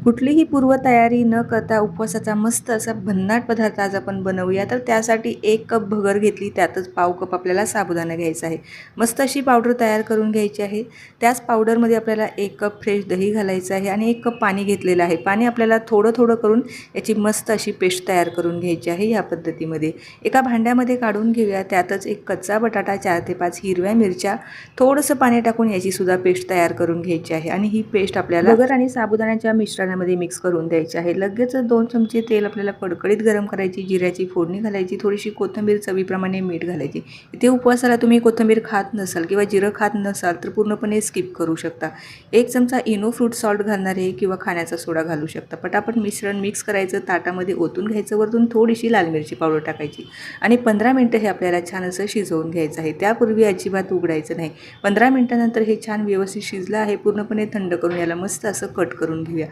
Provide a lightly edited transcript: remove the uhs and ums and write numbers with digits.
कुठलीही पूर्वतयारी न करता उपवासाचा मस्त असा भन्नाट पदार्थ आज आपण बनवूया. तर त्यासाठी 1 कप भगर घेतली, त्यातच पाव कप आपल्याला साबुदाणा घ्यायचा आहे. मस्त अशी पावडर तयार करून घ्यायची आहे. त्याच पावडरमध्ये आपल्याला 1 कप फ्रेश दही घालायचं आहे आणि 1 कप पाणी घेतलेलं आहे. पाणी आपल्याला थोडं थोडं करून याची मस्त अशी पेस्ट तयार करून घ्यायची आहे. या पद्धतीमध्ये एका भांड्यामध्ये काढून घेऊया. त्यातच एक कच्चा बटाटा, 4 ते 5 हिरव्या मिरच्या, थोडंसं पाणी टाकून याची सुद्धा पेस्ट तयार करून घ्यायची आहे आणि ही पेस्ट आपल्याला भगर आणि साबुदाण्याच्या मिश्रणामध्ये मिक्स करून द्यायची आहे. लगेच 2 चमचे तेल आपल्याला कडकडीत गरम करायची, जिऱ्याची फोडणी घालायची, थोडीशी कोथिंबीर, चवीप्रमाणे मीठ घालायची. इथे उपवासाला तुम्ही कोथिंबीर खात नसाल किंवा जिरं खात नसाल तर पूर्णपणे स्किप करू शकता. 1 चमचा इनो फ्रूट सॉल्ट घालणार आहे किंवा खाण्याचा सोडा घालू शकता. पटापट मिश्रण मिक्स करायचं, ताटामध्ये ओतून घ्यायचं, वरतून थोडीशी लाल मिरची पावडर टाकायची आणि 15 मिनिटं हे आपल्याला छान असं शिजवून घ्यायचं आहे. त्यापूर्वी अजिबात उघडायचं नाही. 15 मिनिटानंतर हे छान व्यवस्थित शिजलं आहे. पूर्णपणे थंड करून याला मस्त असं कट करून घेऊया.